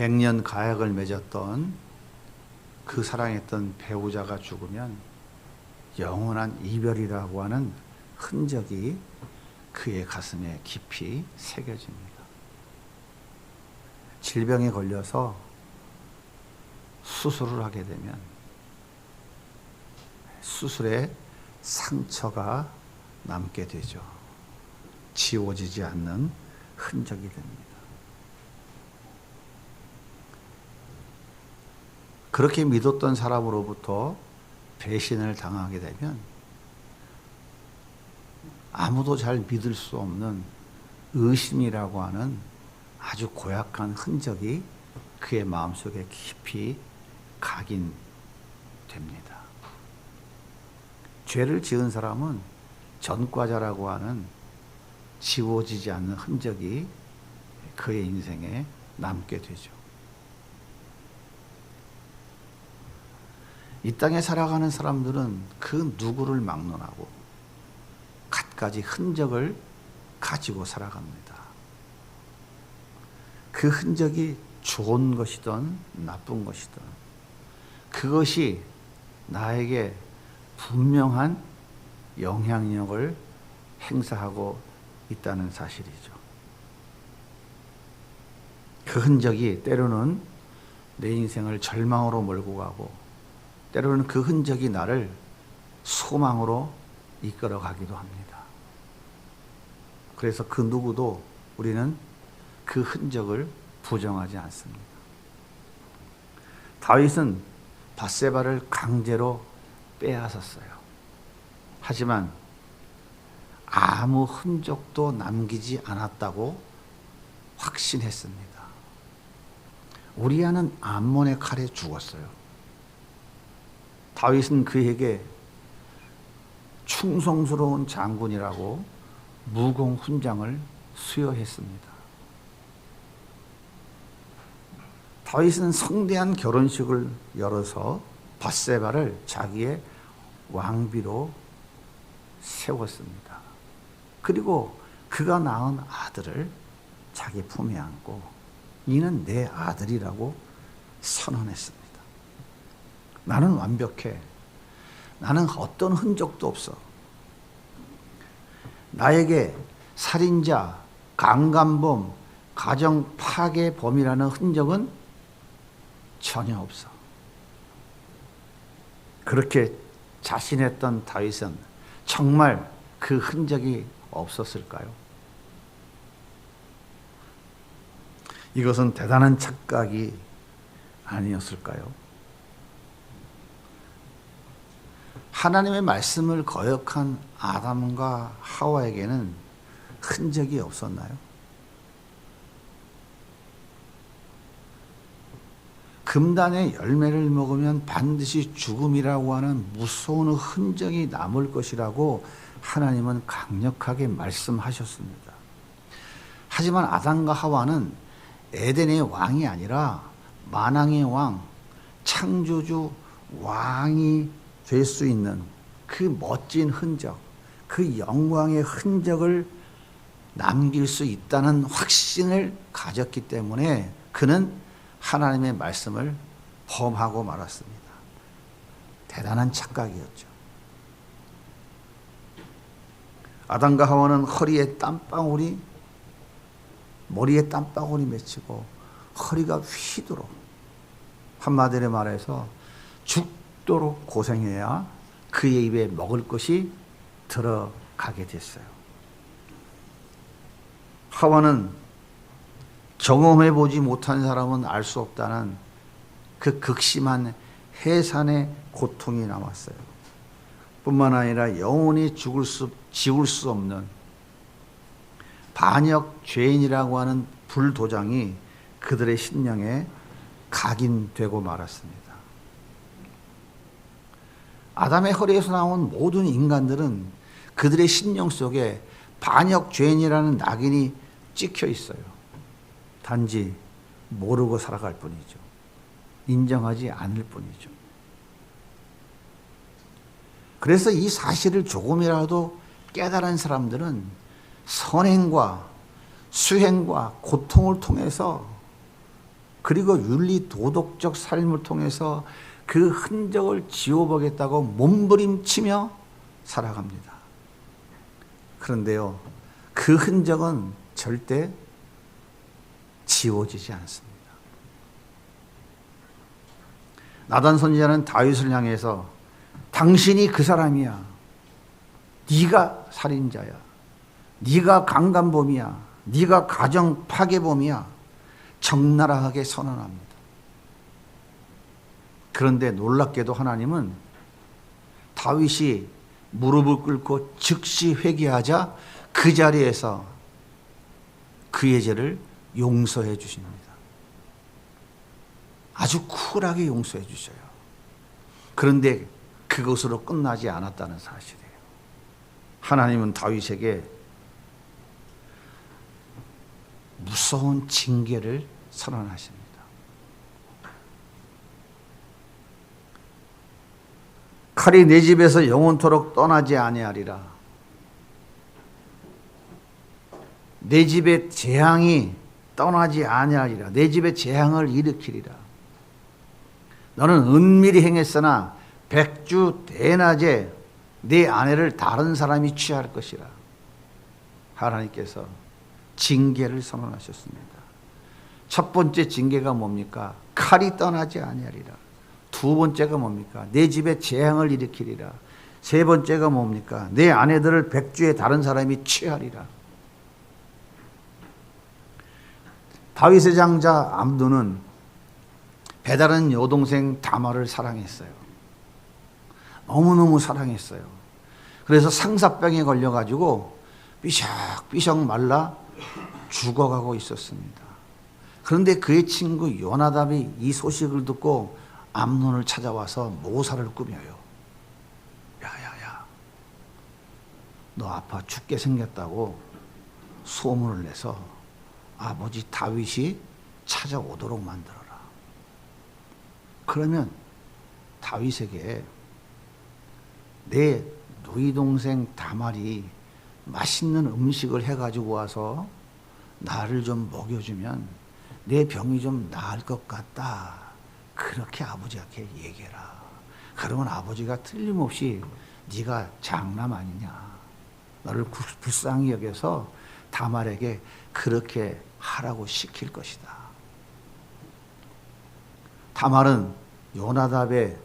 100년 가약을 맺었던 그 사랑했던 배우자가 죽으면 영원한 이별이라고 하는 흔적이 그의 가슴에 깊이 새겨집니다. 질병에 걸려서 수술을 하게 되면 수술에 상처가 남게 되죠. 지워지지 않는 흔적이 됩니다. 그렇게 믿었던 사람으로부터 배신을 당하게 되면 아무도 잘 믿을 수 없는 의심이라고 하는 아주 고약한 흔적이 그의 마음속에 깊이 각인됩니다. 죄를 지은 사람은 전과자라고 하는 지워지지 않는 흔적이 그의 인생에 남게 되죠. 이 땅에 살아가는 사람들은 그 누구를 막론하고 갖가지 흔적을 가지고 살아갑니다. 그 흔적이 좋은 것이든 나쁜 것이든 그것이 나에게 분명한 영향력을 행사하고 있다는 사실이죠. 그 흔적이 때로는 내 인생을 절망으로 몰고 가고 때로는 그 흔적이 나를 소망으로 이끌어 가기도 합니다. 그래서 그 누구도 우리는 그 흔적을 부정하지 않습니다. 다윗은 밧세바를 강제로 빼앗았어요. 하지만 아무 흔적도 남기지 않았다고 확신했습니다. 우리아는 암몬의 칼에 죽었어요. 다윗은 그에게 충성스러운 장군이라고 무공 훈장을 수여했습니다. 다윗은 성대한 결혼식을 열어서 밧세바를 자기의 왕비로 세웠습니다. 그리고 그가 낳은 아들을 자기 품에 안고 이는 내 아들이라고 선언했습니다. 나는 완벽해. 나는 어떤 흔적도 없어. 나에게 살인자, 강간범, 가정 파괴범이라는 흔적은 전혀 없어. 그렇게 자신했던 다윗은 정말 그 흔적이 없었을까요? 이것은 대단한 착각이 아니었을까요? 하나님의 말씀을 거역한 아담과 하와에게는 흔적이 없었나요? 금단의 열매를 먹으면 반드시 죽음이라고 하는 무서운 흔적이 남을 것이라고 하나님은 강력하게 말씀하셨습니다. 하지만 아담과 하와는 에덴의 왕이 아니라 만왕의 왕, 창조주 왕이 될 수 있는 그 멋진 흔적, 그 영광의 흔적을 남길 수 있다는 확신을 가졌기 때문에 그는 하나님의 말씀을 범하고 말았습니다. 대단한 착각이었죠. 아담과 하와는 허리에 땀방울이, 머리에 땀방울이 맺히고 허리가 휘도록, 한마디로 말해서 죽도록 고생해야 그의 입에 먹을 것이 들어가게 됐어요. 하와는 경험해보지 못한 사람은 알 수 없다는 그 극심한 해산의 고통이 남았어요. 뿐만 아니라 영원히 지울 수 없는 반역 죄인이라고 하는 불도장이 그들의 심령에 각인되고 말았습니다. 아담의 허리에서 나온 모든 인간들은 그들의 심령 속에 반역 죄인이라는 낙인이 찍혀 있어요. 단지 모르고 살아갈 뿐이죠. 인정하지 않을 뿐이죠. 그래서 이 사실을 조금이라도 깨달은 사람들은 선행과 수행과 고통을 통해서 그리고 윤리 도덕적 삶을 통해서 그 흔적을 지워보겠다고 몸부림치며 살아갑니다. 그런데요, 그 흔적은 절대 지워지지 않습니다. 나단 선지자는 다윗을 향해서 당신이 그 사람이야. 네가 살인자야. 네가 강간범이야. 네가 가정 파괴범이야. 적나라하게 선언합니다. 그런데 놀랍게도 하나님은 다윗이 무릎을 꿇고 즉시 회개하자 그 자리에서 그의 죄를 용서해 주십니다. 아주 쿨하게 용서해 주셔요. 그런데 그것으로 끝나지 않았다는 사실이에요. 하나님은 다윗에게 무서운 징계를 선언하십니다. 칼이 내 집에서 영원토록 떠나지 아니하리라. 내 집의 재앙이 떠나지 아니하리라. 내 집의 재앙을 일으키리라. 너는 은밀히 행했으나 백주 대낮에 네 아내를 다른 사람이 취할 것이라. 하나님께서 징계를 선언하셨습니다. 첫 번째 징계가 뭡니까? 칼이 떠나지 아니하리라. 두 번째가 뭡니까? 내 집에 재앙을 일으키리라. 세 번째가 뭡니까? 내 아내들을 백주에 다른 사람이 취하리라. 다윗의 장자 암논은 배다른 여동생 다말을 사랑했어요. 너무너무 사랑했어요. 그래서 상사병에 걸려가지고 삐석삐석 말라 죽어가고 있었습니다. 그런데 그의 친구 요나답이 이 소식을 듣고 암논을 찾아와서 모사를 꾸며요. 야야야, 너 아파 죽게 생겼다고 소문을 내서 아버지 다윗이 찾아오도록 만들어라. 그러면 다윗에게 내 누이 동생 다말이 맛있는 음식을 해가지고 와서 나를 좀 먹여주면 내 병이 좀 나을 것 같다. 그렇게 아버지한테 얘기해라. 그러면 아버지가 틀림없이 네가 장남 아니냐. 너를 불쌍히 여겨서 다말에게 그렇게 하라고 시킬 것이다. 다말은 요나답의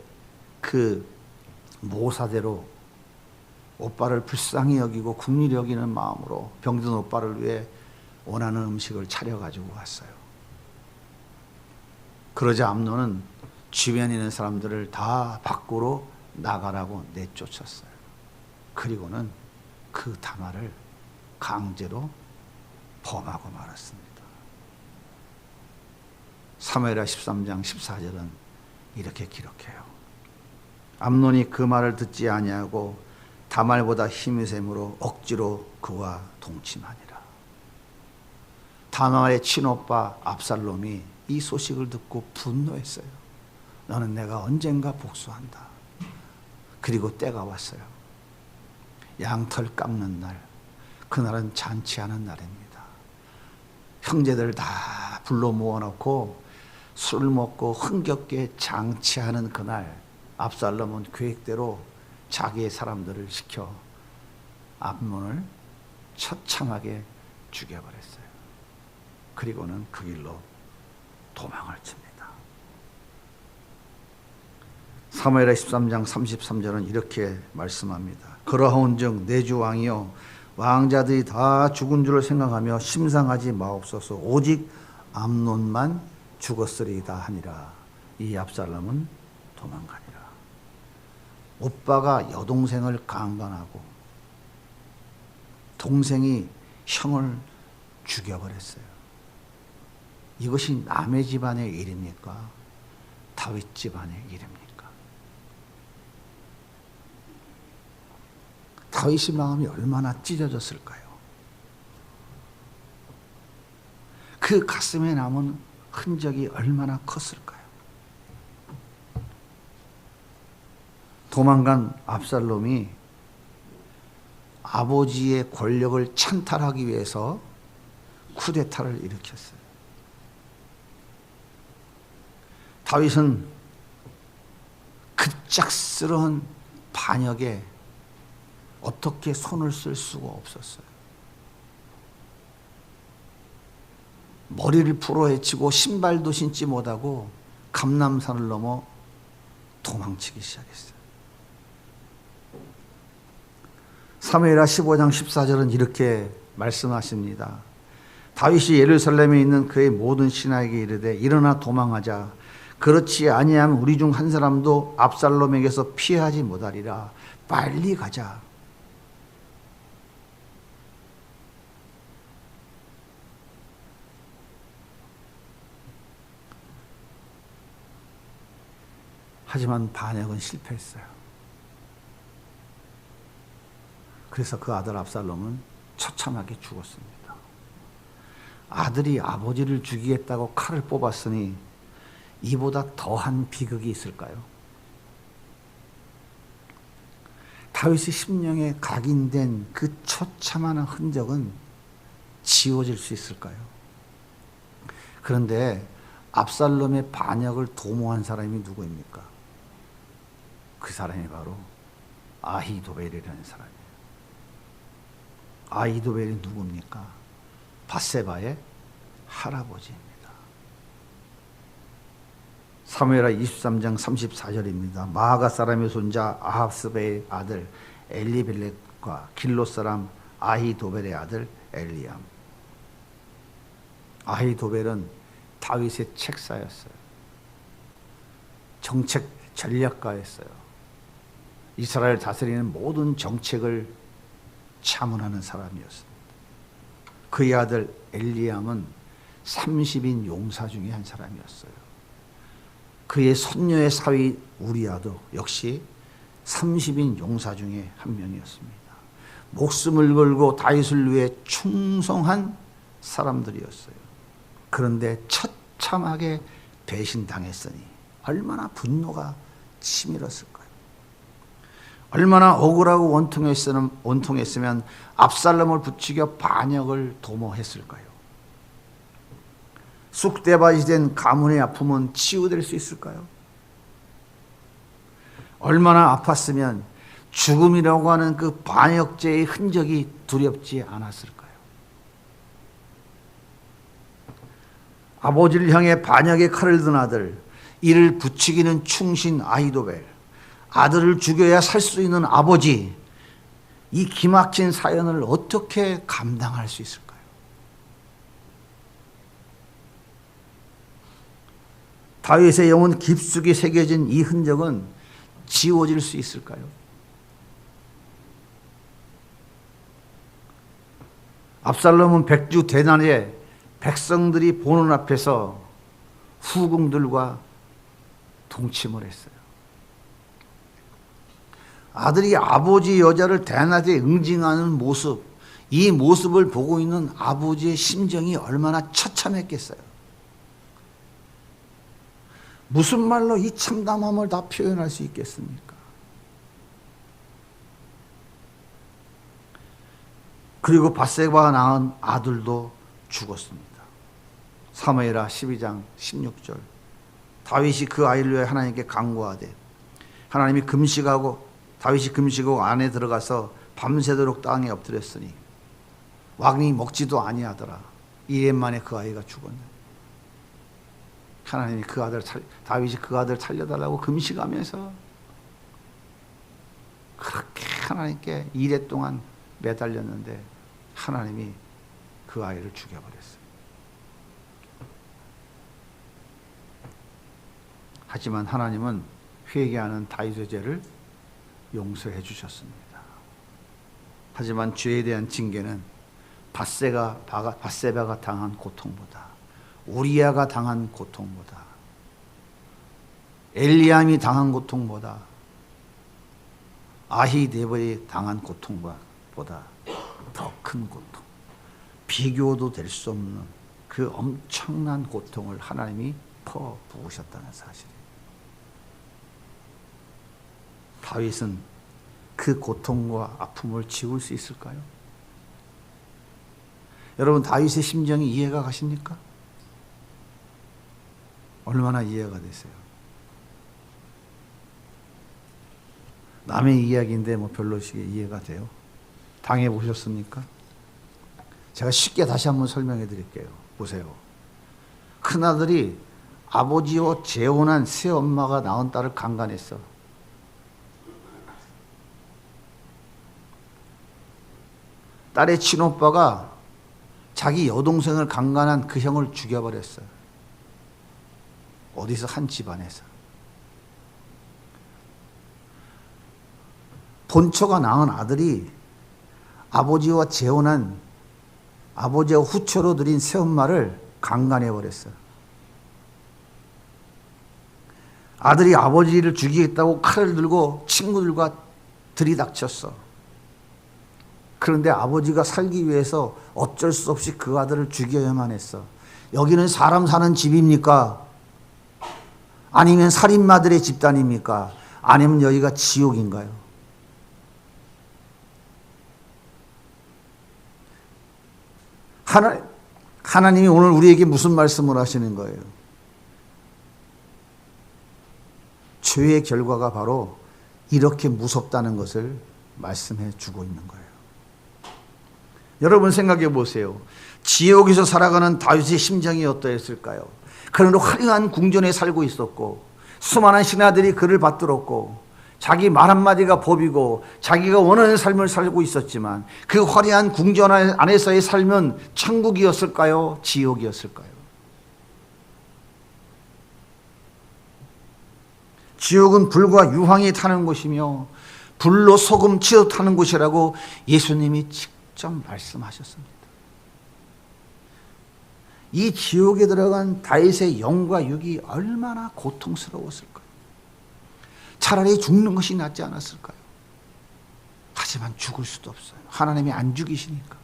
그 모사대로 오빠를 불쌍히 여기고 긍휼히 여기는 마음으로 병든 오빠를 위해 원하는 음식을 차려가지고 왔어요. 그러자 암논은 주변에 있는 사람들을 다 밖으로 나가라고 내쫓았어요. 그리고는 그 다말을 강제로 범하고 말았습니다. 사무엘하 13장 14절은 이렇게 기록해요. 암논이 그 말을 듣지 아니하고 다말보다 힘이 셈으로 억지로 그와 동침하니라. 다말의 친오빠 압살롬이 이 소식을 듣고 분노했어요. 너는 내가 언젠가 복수한다. 그리고 때가 왔어요. 양털 깎는 날, 그날은 잔치하는 날입니다. 형제들 다 불러 모아놓고 술 먹고 흥겹게 장치하는 그날, 압살롬은 계획대로 자기의 사람들을 시켜 암논을 처참하게 죽여버렸어요. 그리고는 그 길로 도망을 칩니다. 사무엘하 13장 33절은 이렇게 말씀합니다. 그러하온즉 내 주 왕이여 왕자들이 다 죽은 줄을 생각하며 심상하지 마옵소서. 오직 암논만 죽었으리이다 하니라. 이 압살롬은 도망가니라. 오빠가 여동생을 강간하고 동생이 형을 죽여버렸어요. 이것이 남의 집안의 일입니까? 다윗 집안의 일입니까? 다윗의 마음이 얼마나 찢어졌을까요? 그 가슴에 남은 흔적이 얼마나 컸을까요? 도망간 압살롬이 아버지의 권력을 찬탈하기 위해서 쿠데타를 일으켰어요. 다윗은 급작스러운 반역에 어떻게 손을 쓸 수가 없었어요. 머리를 풀어헤치고 신발도 신지 못하고 감람산을 넘어 도망치기 시작했어요. 사무엘하 15장 14절은 이렇게 말씀하십니다. 다윗이 예루살렘에 있는 그의 모든 신하에게 이르되 일어나 도망하자. 그렇지 아니하면 우리 중 한 사람도 압살롬에게서 피하지 못하리라. 빨리 가자. 하지만 반역은 실패했어요. 그래서 그 아들 압살롬은 처참하게 죽었습니다. 아들이 아버지를 죽이겠다고 칼을 뽑았으니 이보다 더한 비극이 있을까요? 다윗의 심령에 각인된 그 처참한 흔적은 지워질 수 있을까요? 그런데 압살롬의 반역을 도모한 사람이 누구입니까? 그 사람이 바로 아히도벨이라는 사람이에요. 아히도벨이 누굽니까? 밧세바의 할아버지입니다. 사무엘하 23장 34절입니다. 마아가 사람의 손자 아합스바의 아들 엘리벨렉과 길롯 사람 아히도벨의 아들 엘리암. 아히도벨은 다윗의 책사였어요. 정책 전략가였어요. 이스라엘 다스리는 모든 정책을 자문하는 사람이었습니다. 그의 아들 엘리암은 30인 용사 중에 한 사람이었어요. 그의 손녀의 사위 우리아도 역시 30인 용사 중에 한 명이었습니다. 목숨을 걸고 다윗을 위해 충성한 사람들이었어요. 그런데 처참하게 배신당했으니 얼마나 분노가 치밀었을까요? 얼마나 억울하고 원통했으면 압살롬을 부추겨 반역을 도모했을까요? 쑥대밭이 된 가문의 아픔은 치유될 수 있을까요? 얼마나 아팠으면 죽음이라고 하는 그 반역죄의 흔적이 두렵지 않았을까요? 아버지를 향해 반역의 칼을 든 아들, 이를 부추기는 충신 아히도벨, 아들을 죽여야 살 수 있는 아버지, 이 기막힌 사연을 어떻게 감당할 수 있을까요? 다윗의 영혼 깊숙이 새겨진 이 흔적은 지워질 수 있을까요? 압살롬은 백주 대낮에 백성들이 보는 앞에서 후궁들과 동침을 했어요. 아들이 아버지 여자를 대낮에 응징하는 모습, 이 모습을 보고 있는 아버지의 심정이 얼마나 처참했겠어요. 무슨 말로 이 참담함을 다 표현할 수 있겠습니까? 그리고 밧세바가 낳은 아들도 죽었습니다. 사무엘하 12장 16절. 다윗이 그 아이를 위해 하나님께 간구하되 하나님이 다윗이 금식하고 안에 들어가서 밤새도록 땅에 엎드렸으니 왕이 먹지도 아니하더라. 2년 만에 그 아이가 죽었네. 하나님이 다윗이 그 아들 살려달라고 금식하면서 그렇게 하나님께 2년 동안 매달렸는데 하나님이 그 아이를 죽여버렸어요. 하지만 하나님은 회개하는 다윗의 죄를 용서해 주셨습니다. 하지만 죄에 대한 징계는 밧세바가 당한 고통보다, 우리아가 당한 고통보다, 엘리암이 당한 고통보다, 아히도벨이 당한 고통보다 더 큰 고통, 비교도 될 수 없는 그 엄청난 고통을 하나님이 퍼 부으셨다는 사실이에요. 다윗은 그 고통과 아픔을 지울 수 있을까요? 여러분, 다윗의 심정이 이해가 가십니까? 얼마나 이해가 되세요? 남의 이야기인데 뭐 별로 이해가 돼요? 당해보셨습니까? 제가 쉽게 다시 한번 설명해 드릴게요. 보세요. 큰아들이 아버지와 재혼한 새엄마가 낳은 딸을 강간했어. 딸의 친오빠가 자기 여동생을 강간한 그 형을 죽여버렸어요. 어디서? 한 집안에서. 본처가 낳은 아들이 아버지와 재혼한 아버지와 후처로 들인 새엄마를 강간해버렸어요. 아들이 아버지를 죽이겠다고 칼을 들고 친구들과 들이닥쳤어. 그런데 아버지가 살기 위해서 어쩔 수 없이 그 아들을 죽여야만 했어. 여기는 사람 사는 집입니까? 아니면 살인마들의 집단입니까? 아니면 여기가 지옥인가요? 하나님이 오늘 우리에게 무슨 말씀을 하시는 거예요? 죄의 결과가 바로 이렇게 무섭다는 것을 말씀해 주고 있는 거예요. 여러분 생각해 보세요. 지옥에서 살아가는 다윗의 심정이 어떠했을까요? 그는 화려한 궁전에 살고 있었고 수많은 신하들이 그를 받들었고 자기 말 한마디가 법이고 자기가 원하는 삶을 살고 있었지만 그 화려한 궁전 안에서의 삶은 천국이었을까요? 지옥이었을까요? 지옥은 불과 유황이 타는 곳이며 불로 소금 치어 타는 곳이라고 예수님이 직접 말씀하셨습니다. 이 지옥에 들어간 다윗의 영과 육이 얼마나 고통스러웠을까요? 차라리 죽는 것이 낫지 않았을까요? 하지만 죽을 수도 없어요. 하나님이 안 죽이시니까.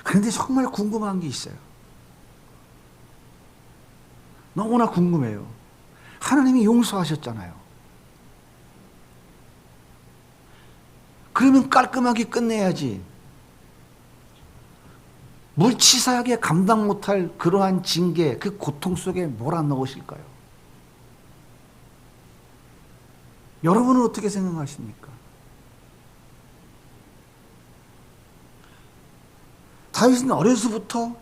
그런데 정말 궁금한 게 있어요. 너무나 궁금해요. 하나님이 용서하셨잖아요. 그러면 깔끔하게 끝내야지. 물치사하게 감당 못할 그러한 징계, 그 고통 속에 몰아넣으실까요? 여러분은 어떻게 생각하십니까? 다윗은 어려서부터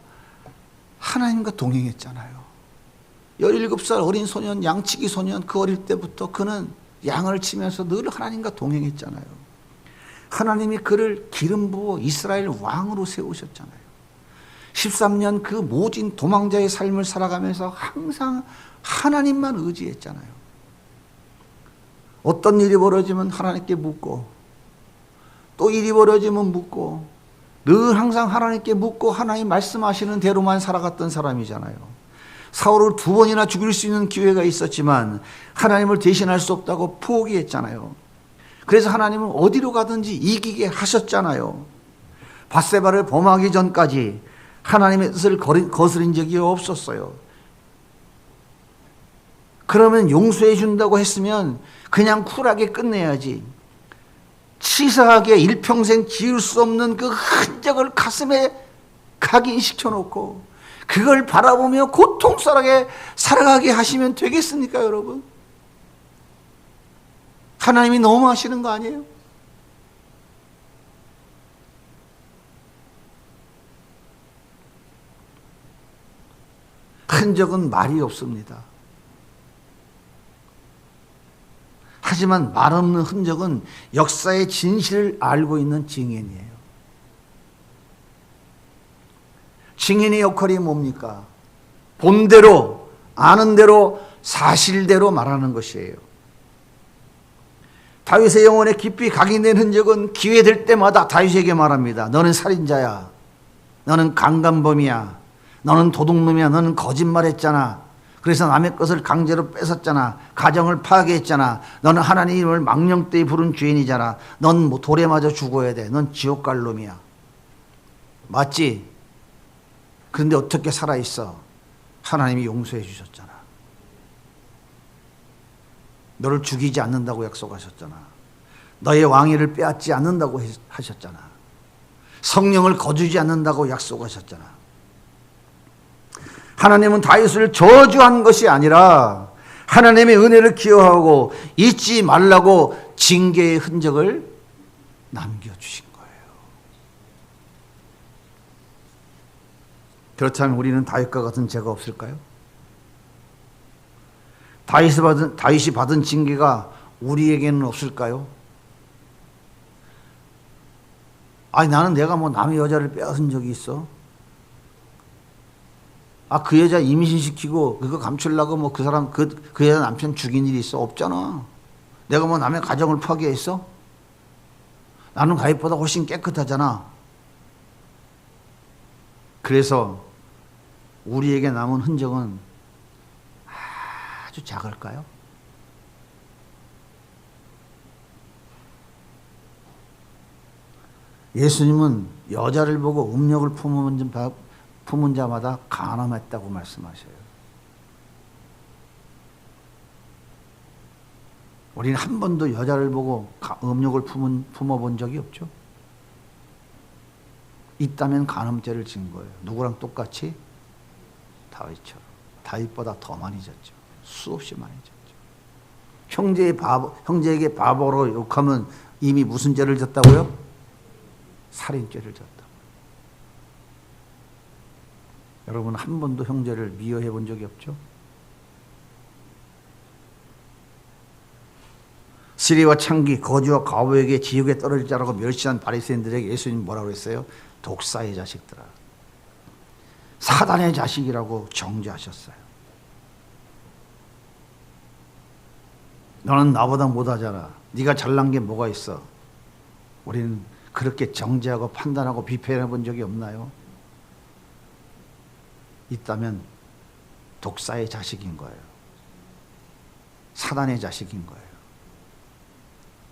하나님과 동행했잖아요. 17살 어린 소년, 양치기 소년, 그 어릴 때부터 그는 양을 치면서 늘 하나님과 동행했잖아요. 하나님이 그를 기름 부어 이스라엘 왕으로 세우셨잖아요. 13년 그 모진 도망자의 삶을 살아가면서 항상 하나님만 의지했잖아요. 어떤 일이 벌어지면 하나님께 묻고 또 일이 벌어지면 묻고 늘 항상 하나님께 묻고 하나님 말씀하시는 대로만 살아갔던 사람이잖아요. 사울을 2번이나 죽일 수 있는 기회가 있었지만 하나님을 대신할 수 없다고 포기했잖아요. 그래서 하나님은 어디로 가든지 이기게 하셨잖아요. 밧세바를 범하기 전까지 하나님의 뜻을 거스린 적이 없었어요. 그러면 용서해 준다고 했으면 그냥 쿨하게 끝내야지. 치사하게 일평생 지울 수 없는 그 흔적을 가슴에 각인시켜 놓고 그걸 바라보며 고통스럽게 살아가게 하시면 되겠습니까, 여러분? 하나님이 너무 하시는 거 아니에요? 흔적은 말이 없습니다. 하지만 말 없는 흔적은 역사의 진실을 알고 있는 증인이에요. 증인의 역할이 뭡니까? 본대로, 아는 대로, 사실대로 말하는 것이에요. 다윗의 영혼에 깊이 각인된 흔적은 기회 될 때마다 다윗에게 말합니다. 너는 살인자야. 너는 강간범이야. 너는 도둑놈이야. 너는 거짓말했잖아. 그래서 남의 것을 강제로 뺏었잖아. 가정을 파괴했잖아. 너는 하나님을 망령되이 부른 죄인이잖아. 넌 뭐 돌에 맞아 죽어야 돼. 넌 지옥 갈 놈이야. 맞지? 그런데 어떻게 살아있어? 하나님이 용서해 주셨잖아. 너를 죽이지 않는다고 약속하셨잖아. 너의 왕위를 빼앗지 않는다고 하셨잖아. 성령을 거두지 않는다고 약속하셨잖아. 하나님은 다윗을 저주한 것이 아니라 하나님의 은혜를 기억하고 잊지 말라고 징계의 흔적을 남겨주신 거예요. 그렇다면 우리는 다윗과 같은 죄가 없을까요? 다윗이 받은 징계가 우리에게는 없을까요? 아니 나는 내가 뭐 남의 여자를 빼앗은 적이 있어? 아 그 여자 임신시키고 그거 감추려고 뭐 그 사람 그 여자 남편 죽인 일이 있어? 없잖아. 내가 뭐 남의 가정을 파괴했어? 나는 다윗보다 훨씬 깨끗하잖아. 그래서 우리에게 남은 흔적은 아주 작을까요? 예수님은 여자를 보고 음욕을 품은 자마다 간음했다고 말씀하셔요. 우리는 한 번도 여자를 보고 음욕을 품어본 적이 없죠. 있다면 간음죄를 지은 거예요. 누구랑 똑같이? 다윗처럼. 다윗보다 더 많이 졌죠. 수없이 많이 졌죠. 형제에게 바보로 욕하면 이미 무슨 죄를 졌다고요? 살인죄를 졌다. 여러분 한 번도 형제를 미워해 본 적이 없죠? 시리와 창기, 거지와 과부에게 지옥에 떨어질 자라고 멸시한 바리새인들에게 예수님 뭐라고 했어요? 독사의 자식들아, 사단의 자식이라고 정죄하셨어요. 너는 나보다 못하잖아. 네가 잘난 게 뭐가 있어? 우리는 그렇게 정죄하고 판단하고 비판해 본 적이 없나요? 있다면 독사의 자식인 거예요. 사단의 자식인 거예요.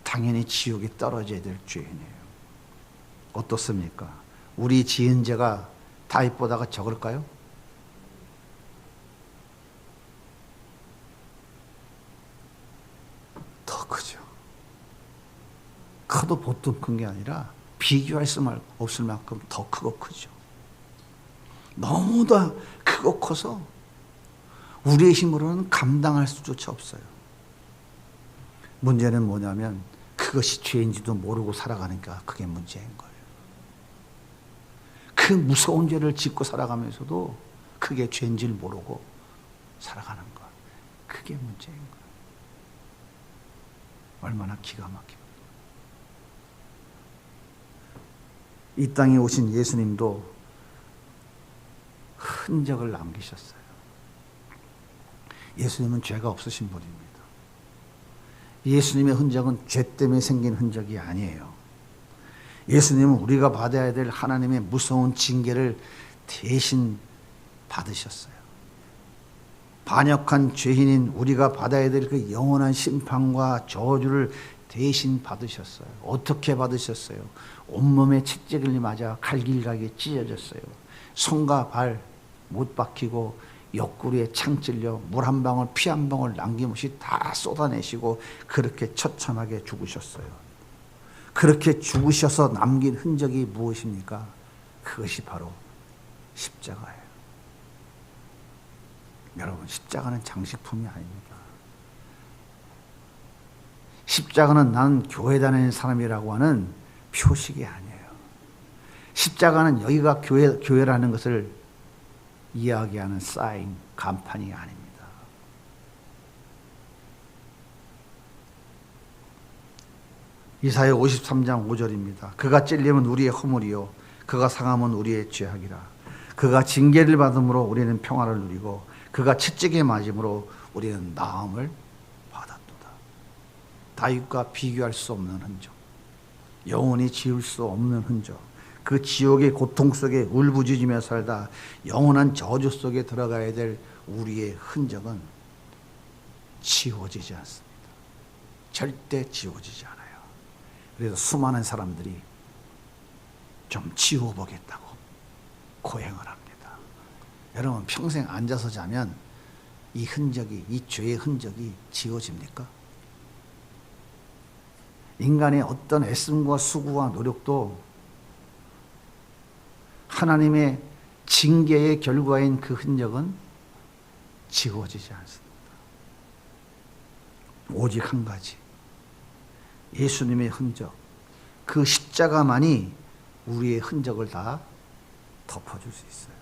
당연히 지옥에 떨어져야 될 죄인이에요. 어떻습니까? 우리 지은 죄가 다윗보다가 적을까요? 더 크죠. 커도 보통 큰 게 아니라 비교할 수 없을 만큼 더 크고 크죠. 너무나 크고 커서 우리의 힘으로는 감당할 수조차 없어요. 문제는 뭐냐면 그것이 죄인지도 모르고 살아가니까 그게 문제인 거예요. 그 무서운 죄를 짓고 살아가면서도 그게 죄인지를 모르고 살아가는 것. 그게 문제인 거예요. 얼마나 기가 막힙니까? 이 땅에 오신 예수님도 흔적을 남기셨어요. 예수님은 죄가 없으신 분입니다. 예수님의 흔적은 죄 때문에 생긴 흔적이 아니에요. 예수님은 우리가 받아야 될 하나님의 무서운 징계를 대신 받으셨어요. 반역한 죄인인 우리가 받아야 될 그 영원한 심판과 저주를 대신 받으셨어요. 어떻게 받으셨어요? 온몸에 채찍을 맞아 갈길가게 찢어졌어요. 손과 발 못 박히고 옆구리에 창 찔려 물 한 방울 피 한 방울 남김없이 다 쏟아내시고 그렇게 처참하게 죽으셨어요. 그렇게 죽으셔서 남긴 흔적이 무엇입니까? 그것이 바로 십자가예요. 여러분, 십자가는 장식품이 아닙니다. 십자가는 나는 교회 다니는 사람이라고 하는 표식이 아니에요. 십자가는 여기가 교회라는 것을 이야기하는 사인, 간판이 아닙니다. 이사야 53장 5절입니다. 그가 찔림은 우리의 허물이요 그가 상함은 우리의 죄악이라. 그가 징계를 받음으로 우리는 평화를 누리고 그가 채찍에 맞음으로 우리는 나음을 받았도다. 다윗과 비교할 수 없는 흔적, 영원히 지울 수 없는 흔적, 그 지옥의 고통 속에 울부짖으며 살다 영원한 저주 속에 들어가야 될 우리의 흔적은 지워지지 않습니다. 절대 지워지지 않아요. 그래서 수많은 사람들이 좀 지워보겠다고 고행을 합니다. 여러분, 평생 앉아서 자면 이 흔적이, 이 죄의 흔적이 지워집니까? 인간의 어떤 애씀과 수고와 노력도 하나님의 징계의 결과인 그 흔적은 지워지지 않습니다. 오직 한 가지, 예수님의 흔적, 그 십자가만이 우리의 흔적을 다 덮어줄 수 있어요.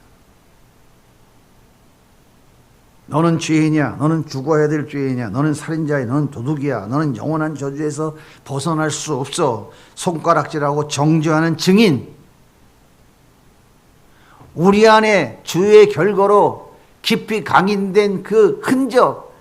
너는 죄인이야, 너는 죽어야 될 죄인이야, 너는 살인자야, 너는 도둑이야, 너는 영원한 저주에서 벗어날 수 없어. 손가락질하고 정죄하는 증인, 우리 안에 주의 결과로 깊이 각인된 그 흔적,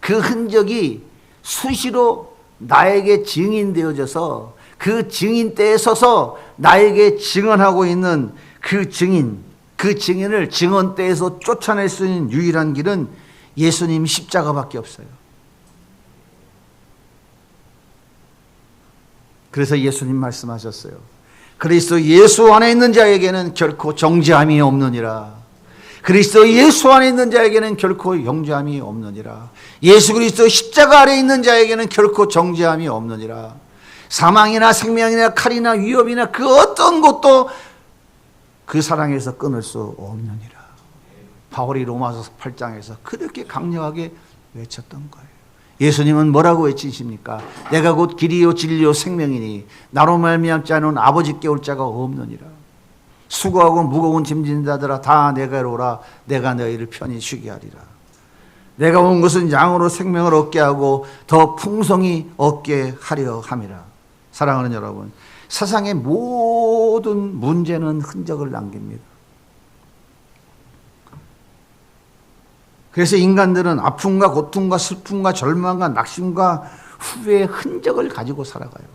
그 흔적이 수시로 나에게 증인되어져서 그 증인대에 서서 나에게 증언하고 있는 그 증인, 그 증인을 증언대에서 쫓아낼 수 있는 유일한 길은 예수님 십자가밖에 없어요. 그래서 예수님 말씀하셨어요. 그리스도 예수 안에 있는 자에게는 결코 정죄함이 없느니라. 그리스도 예수 안에 있는 자에게는 결코 정죄함이 없느니라. 예수 그리스도 십자가 아래 있는 자에게는 결코 정죄함이 없느니라. 사망이나 생명이나 칼이나 위협이나 그 어떤 것도 그 사랑에서 끊을 수 없느니라. 바울이 로마서 8장에서 그렇게 강력하게 외쳤던 거예요. 예수님은 뭐라고 외치십니까? 내가 곧 길이요 진리요 생명이니 나로 말미암지 않은 아버지께 올 자가 없느니라. 수고하고 무거운 짐진 자들아 다 내게로 오라. 내가 너희를 편히 쉬게 하리라. 내가 온 것은 양으로 생명을 얻게 하고 더 풍성히 얻게 하려 함이라. 사랑하는 여러분, 세상의 모든 문제는 흔적을 남깁니다. 그래서 인간들은 아픔과 고통과 슬픔과 절망과 낙심과 후회의 흔적을 가지고 살아가요.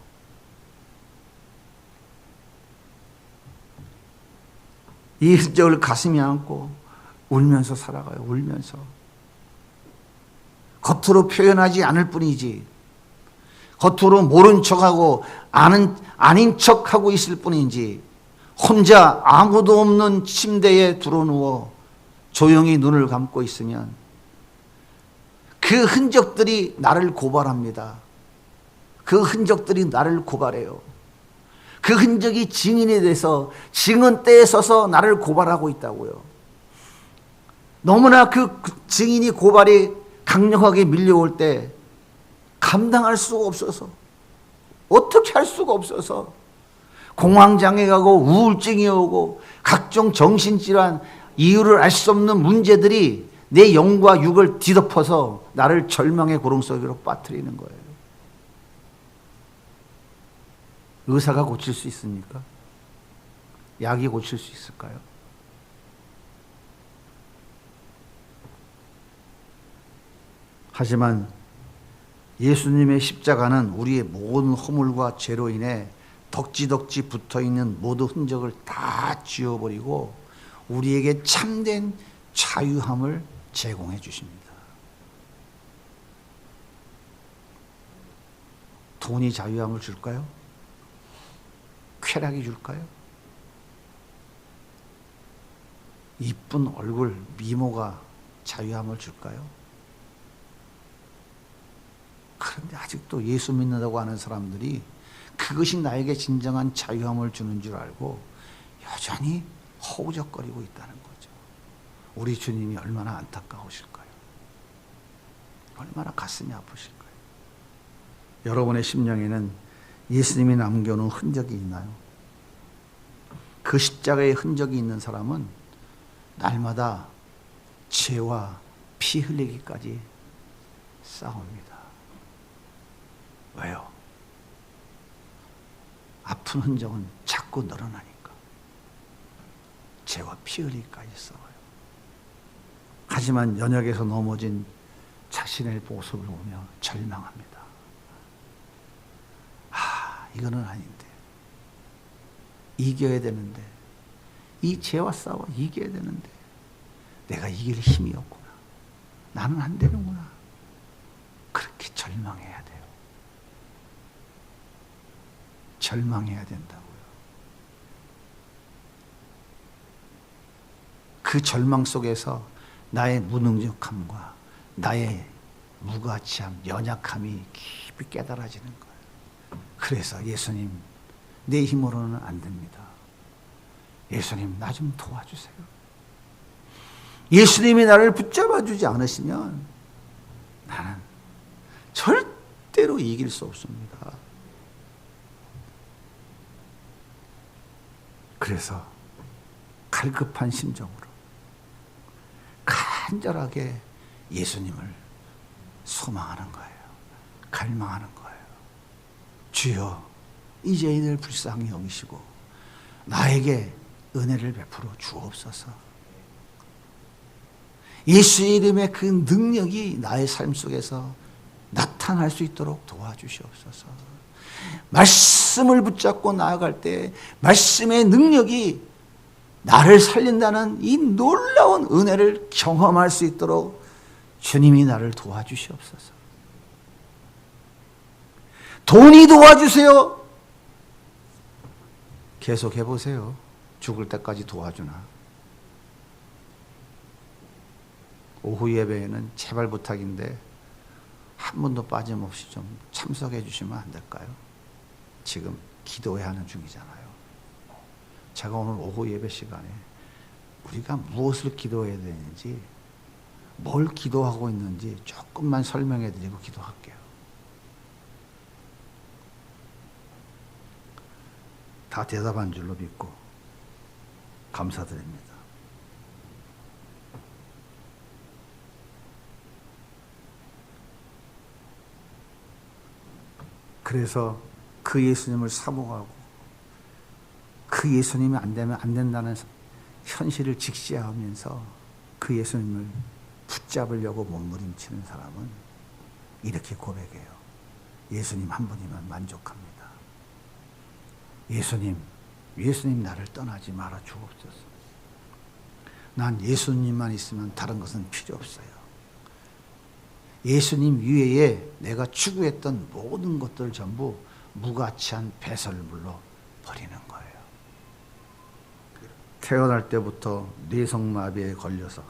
이 흔적을 가슴에 안고 울면서 살아가요. 울면서. 겉으로 표현하지 않을 뿐이지, 겉으로 모른 척하고 아닌 척하고 있을 뿐인지, 혼자 아무도 없는 침대에 드러누워 조용히 눈을 감고 있으면 그 흔적들이 나를 고발합니다. 그 흔적들이 나를 고발해요. 그 흔적이 증인이 돼서 증언대에 서서 나를 고발하고 있다고요. 너무나 그 증인이 고발이 강력하게 밀려올 때 감당할 수가 없어서, 어떻게 할 수가 없어서 공황장애가 오고 우울증이 오고 각종 정신질환, 이유를 알 수 없는 문제들이 내 영과 육을 뒤덮어서 나를 절망의 고름 속으로 빠뜨리는 거예요. 의사가 고칠 수 있습니까? 약이 고칠 수 있을까요? 하지만 예수님의 십자가는 우리의 모든 허물과 죄로 인해 덕지덕지 붙어있는 모든 흔적을 다 지워버리고 우리에게 참된 자유함을 제공해 주십니다. 돈이 자유함을 줄까요? 쾌락이 줄까요? 이쁜 얼굴, 미모가 자유함을 줄까요? 그런데 아직도 예수 믿는다고 하는 사람들이 그것이 나에게 진정한 자유함을 주는 줄 알고 여전히 허우적거리고 있다는 거죠. 우리 주님이 얼마나 안타까우실까요? 얼마나 가슴이 아프실까요? 여러분의 심령에는 예수님이 남겨놓은 흔적이 있나요? 그 십자가의 흔적이 있는 사람은 날마다 죄와 피 흘리기까지 싸웁니다. 왜요? 아픈 흔적은 자꾸 늘어나니까. 죄와 피 흘리기까지 싸워요. 하지만 연약에서 넘어진 자신의 모습을 보며 절망합니다. 이거는 아닌데. 이겨야 되는데. 이 죄와 싸워 이겨야 되는데. 내가 이길 힘이 없구나. 나는 안 되는구나. 그렇게 절망해야 돼요. 절망해야 된다고요. 그 절망 속에서 나의 무능력함과 나의 무가치함, 연약함이 깊이 깨달아지는 거예요. 그래서 예수님, 내 힘으로는 안 됩니다. 예수님, 나 좀 도와주세요. 예수님이 나를 붙잡아 주지 않으시면 나는 절대로 이길 수 없습니다. 그래서 갈급한 심정으로 간절하게 예수님을 소망하는 거예요. 갈망하는 거예요. 주여, 이제 이들 불쌍히 여기시고 나에게 은혜를 베풀어 주옵소서. 예수의 이름의 그 능력이 나의 삶 속에서 나타날 수 있도록 도와주시옵소서. 말씀을 붙잡고 나아갈 때 말씀의 능력이 나를 살린다는 이 놀라운 은혜를 경험할 수 있도록 주님이 나를 도와주시옵소서. 돈이 도와주세요. 계속 해보세요. 죽을 때까지 도와주나. 오후 예배에는 제발 부탁인데 한 번도 빠짐없이 좀 참석해 주시면 안 될까요? 지금 기도해야 하는 중이잖아요. 제가 오늘 오후 예배 시간에 우리가 무엇을 기도해야 되는지, 뭘 기도하고 있는지 조금만 설명해 드리고 기도할게요. 다 대답한 줄로 믿고 감사드립니다. 그래서 그 예수님을 사모하고 그 예수님이 안 되면 안 된다는 현실을 직시하면서 그 예수님을 붙잡으려고 몸부림치는 사람은 이렇게 고백해요. 예수님 한 분이면 만족합니다. 예수님 나를 떠나지 말아 주옵소서. 난 예수님만 있으면 다른 것은 필요 없어요. 예수님 위에 내가 추구했던 모든 것들 전부 무가치한 배설물로 버리는 거예요. 태어날 때부터 뇌성마비에 걸려서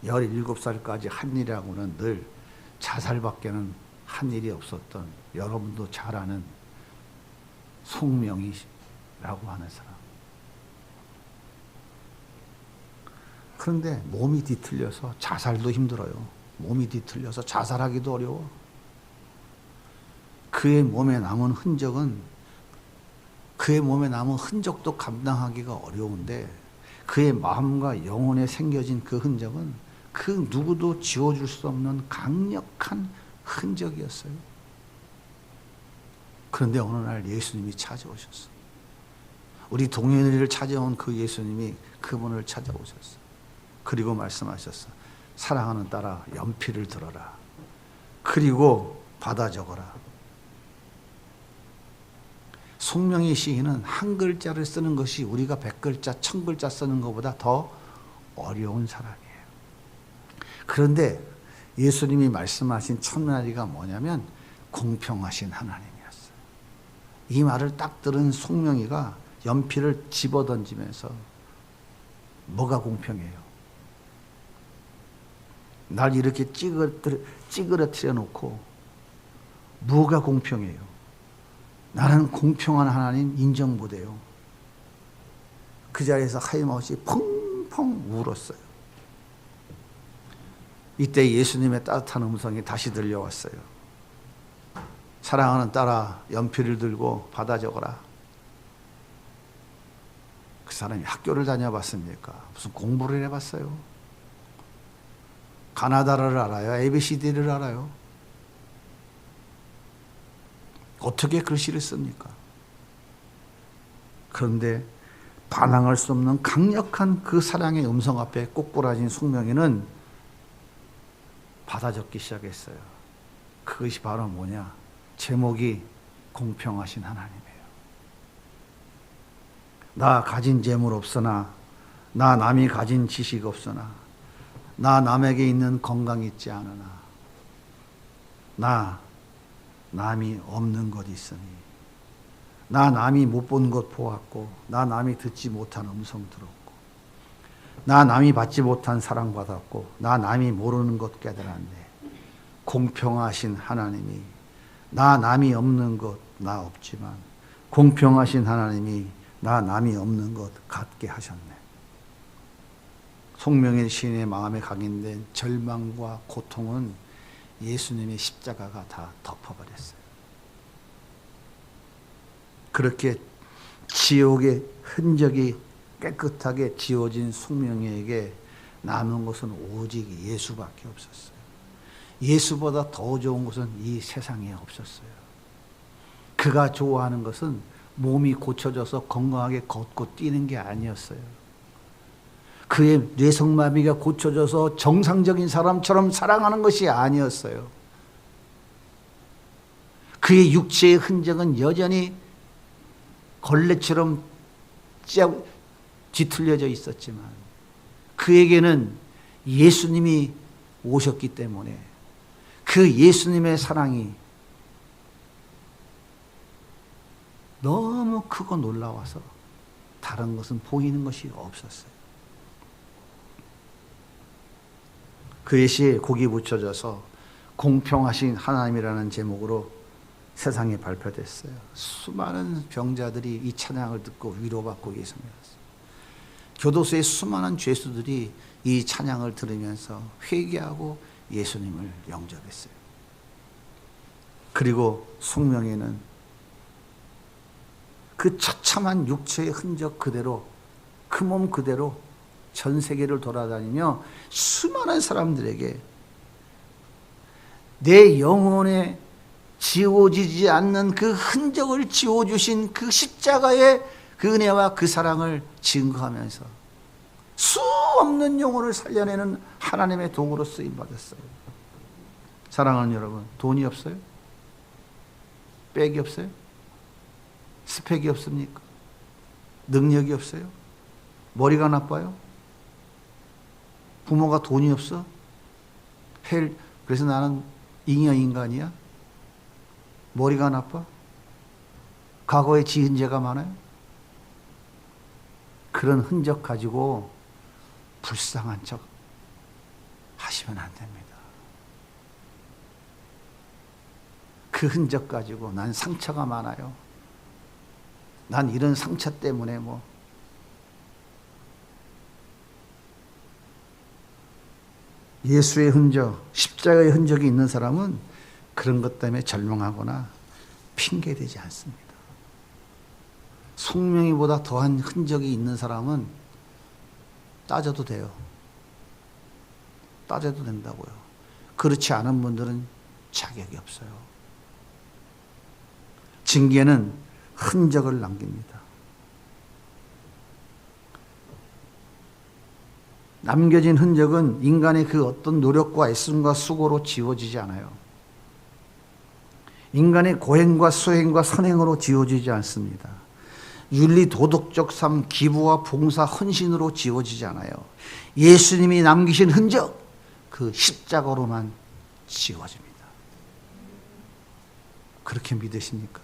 17살까지 한 일이라고는 늘 자살밖에는 한 일이 없었던, 여러분도 잘 아는 송명희라고 하는 사람. 그런데 몸이 뒤틀려서 자살도 힘들어요. 몸이 뒤틀려서 자살하기도 어려워. 그의 몸에 남은 흔적도 감당하기가 어려운데 그의 마음과 영혼에 새겨진 그 흔적은 그 누구도 지워줄 수 없는 강력한 흔적이었어요. 그런데 어느 날 예수님이 찾아오셨어요. 우리 동현이를 찾아온 그 예수님이 그분을 찾아오셨어요. 그리고 말씀하셨어요. 사랑하는 딸아, 연필을 들어라. 그리고 받아 적어라. 송명희 시인은 한 글자를 쓰는 것이 우리가 100글자, 1000글자 쓰는 것보다 더 어려운 사람이에요. 그런데 예수님이 말씀하신 첫 마디가 뭐냐면 공평하신 하나님이었어요. 이 말을 딱 들은 송명희가 연필을 집어던지면서 뭐가 공평해요? 날 이렇게 찌그러뜨려 놓고 뭐가 공평해요? 나는 공평한 하나님 인정 못해요. 그 자리에서 하염없이 펑펑 울었어요. 이때 예수님의 따뜻한 음성이 다시 들려왔어요. 사랑하는 딸아, 연필을 들고 받아 적어라. 그 사람이 학교를 다녀봤습니까? 무슨 공부를 해봤어요? 가나다라를 알아요? ABCD를 알아요? 어떻게 글씨를 씁니까? 그런데 반항할 수 없는 강력한 그 사랑의 음성 앞에 꼬꾸라진 송명희는 받아 적기 시작했어요. 그것이 바로 뭐냐? 제목이 공평하신 하나님이에요. 나 가진 재물 없으나, 나 남이 가진 지식 없으나, 나 남에게 있는 건강 있지 않으나, 나 남이 없는 것 있으니, 나 남이 못 본 것 보았고, 나 남이 듣지 못한 음성 들었고, 나 남이 받지 못한 사랑 받았고, 나 남이 모르는 것 깨달았네. 공평하신 하나님이 나 남이 없는 것 나 없지만 공평하신 하나님이 나 남이 없는 것 갖게 하셨네. 송명일 시인의 마음에 각인된 절망과 고통은 예수님의 십자가가 다 덮어버렸어요. 그렇게 지옥의 흔적이 깨끗하게 지워진 송명일에게 남은 것은 오직 예수밖에 없었어요. 예수보다 더 좋은 것은 이 세상에 없었어요. 그가 좋아하는 것은 몸이 고쳐져서 건강하게 걷고 뛰는 게 아니었어요. 그의 뇌성마비가 고쳐져서 정상적인 사람처럼 살아가는 것이 아니었어요. 그의 육체의 흔적은 여전히 걸레처럼 뒤틀려져 있었지만 그에게는 예수님이 오셨기 때문에 그 예수님의 사랑이 너무 크고 놀라워서 다른 것은 보이는 것이 없었어요. 그의 시에 곡이 붙여져서 공평하신 하나님이라는 제목으로 세상에 발표됐어요. 수많은 병자들이 이 찬양을 듣고 위로받고 예수님을 봤어요. 교도소의 수많은 죄수들이 이 찬양을 들으면서 회개하고 예수님을 영접했어요. 그리고 송명회는 그 처참한 육체의 흔적 그대로 그 몸 그대로 전 세계를 돌아다니며 수많은 사람들에게 내 영혼에 지워지지 않는 그 흔적을 지워주신 그 십자가의 그 은혜와 그 사랑을 증거하면서 수 없는 영혼을 살려내는 하나님의 도구로 쓰임받았어요. 사랑하는 여러분, 돈이 없어요? 백이 없어요? 스펙이 없습니까? 능력이 없어요? 머리가 나빠요? 부모가 돈이 없어? 그래서 나는 잉여 인간이야? 머리가 나빠? 과거에 지은 죄가 많아요? 그런 흔적 가지고 불쌍한 척 하시면 안 됩니다. 그 흔적 가지고 난 상처가 많아요. 난 이런 상처 때문에 예수의 흔적, 십자가의 흔적이 있는 사람은 그런 것 때문에 절망하거나 핑계대지 않습니다. 송명이보다 더한 흔적이 있는 사람은 따져도 돼요. 따져도 된다고요. 그렇지 않은 분들은 자격이 없어요. 징계는 흔적을 남깁니다. 남겨진 흔적은 인간의 그 어떤 노력과 애씀과 수고로 지워지지 않아요. 인간의 고행과 수행과 선행으로 지워지지 않습니다. 윤리 도덕적 삶, 기부와 봉사, 헌신으로 지워지지 않아요. 예수님이 남기신 흔적, 그 십자가로만 지워집니다. 그렇게 믿으십니까?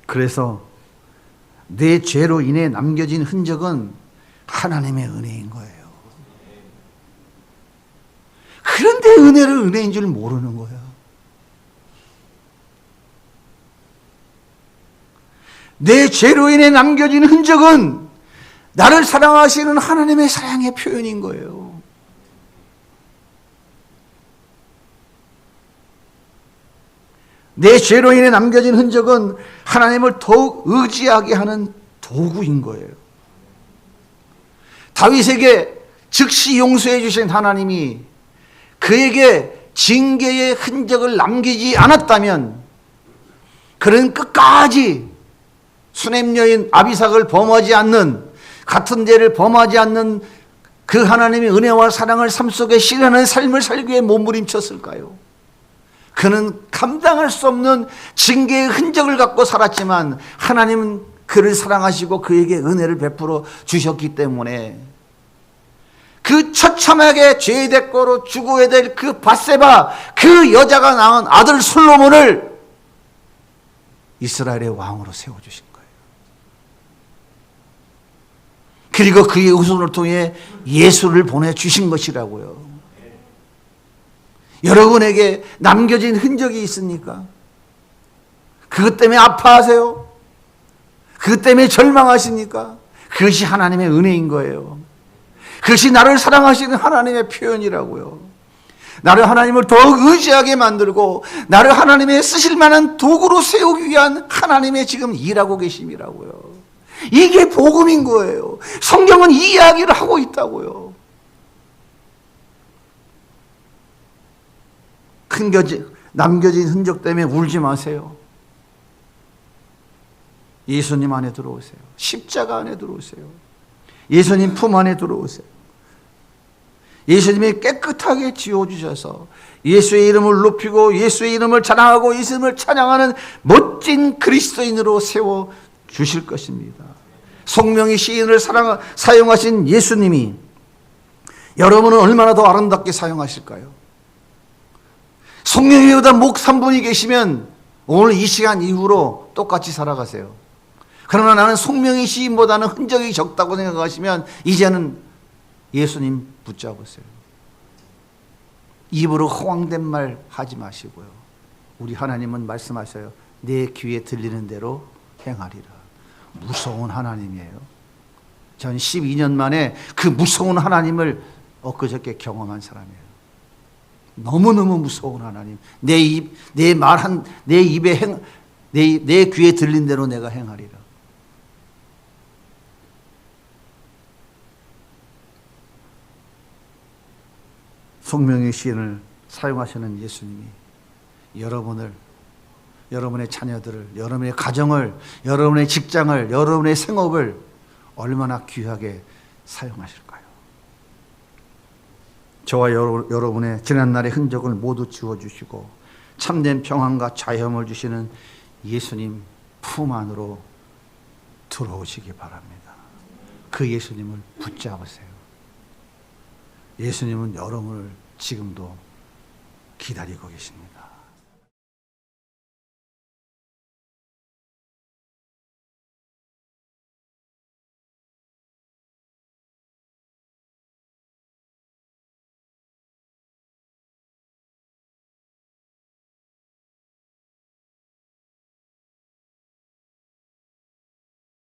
그래서 내 죄로 인해 남겨진 흔적은 하나님의 은혜인 거예요. 그런데 은혜를 은혜인 줄 모르는 거예요. 내 죄로 인해 남겨진 흔적은 나를 사랑하시는 하나님의 사랑의 표현인 거예요. 내 죄로 인해 남겨진 흔적은 하나님을 더욱 의지하게 하는 도구인 거예요. 다윗에게 즉시 용서해 주신 하나님이 그에게 징계의 흔적을 남기지 않았다면 그는 끝까지 수냄 여인 아비삭을 범하지 않는, 같은 죄를 범하지 않는 그 하나님의 은혜와 사랑을 삶 속에 실현하는 삶을 살기 위해 몸부림쳤을까요? 그는 감당할 수 없는 징계의 흔적을 갖고 살았지만 하나님은 그를 사랑하시고 그에게 은혜를 베풀어 주셨기 때문에 그 처참하게 죄의 대가로 죽어야 될 그 밧세바, 그 여자가 낳은 아들 솔로몬을 이스라엘의 왕으로 세워주신 거예요. 그리고 그의 후손을 통해 예수를 보내주신 것이라고요. 여러분에게 남겨진 흔적이 있습니까? 그것 때문에 아파하세요? 그 때문에 절망하십니까? 그것이 하나님의 은혜인 거예요. 그것이 나를 사랑하시는 하나님의 표현이라고요. 나를 하나님을 더욱 의지하게 만들고 나를 하나님의 쓰실 만한 도구로 세우기 위한 하나님의 지금 일하고 계심이라고요. 이게 복음인 거예요. 성경은 이 이야기를 하고 있다고요. 남겨진 흔적 때문에 울지 마세요. 예수님 안에 들어오세요. 십자가 안에 들어오세요. 예수님 품 안에 들어오세요. 예수님이 깨끗하게 지어주셔서 예수의 이름을 높이고 예수의 이름을 자랑하고 예수님을 찬양하는 멋진 그리스도인으로 세워주실 것입니다. 송명희 시인을 사용하신 예수님이 여러분은 얼마나 더 아름답게 사용하실까요? 송명희보다 목 3분이 계시면 오늘 이 시간 이후로 똑같이 살아가세요. 그러나 나는 송명희 시인보다는 흔적이 적다고 생각하시면 이제는 예수님 붙잡으세요. 입으로 허황된 말 하지 마시고요. 우리 하나님은 말씀하셔요. 내 귀에 들리는 대로 행하리라. 무서운 하나님이에요. 전 12년 만에 그 무서운 하나님을 엊그저께 경험한 사람이에요. 너무너무 무서운 하나님. 내 귀에 들린 대로 내가 행하리라. 송명희 시인을 사용하시는 예수님이 여러분을, 여러분의 자녀들을, 여러분의 가정을, 여러분의 직장을, 여러분의 생업을 얼마나 귀하게 사용하실까요? 저와 여러분의 지난날의 흔적을 모두 지워주시고 참된 평안과 자유함을 주시는 예수님 품 안으로 들어오시기 바랍니다. 그 예수님을 붙잡으세요. 예수님은 여러분을 지금도 기다리고 계십니다.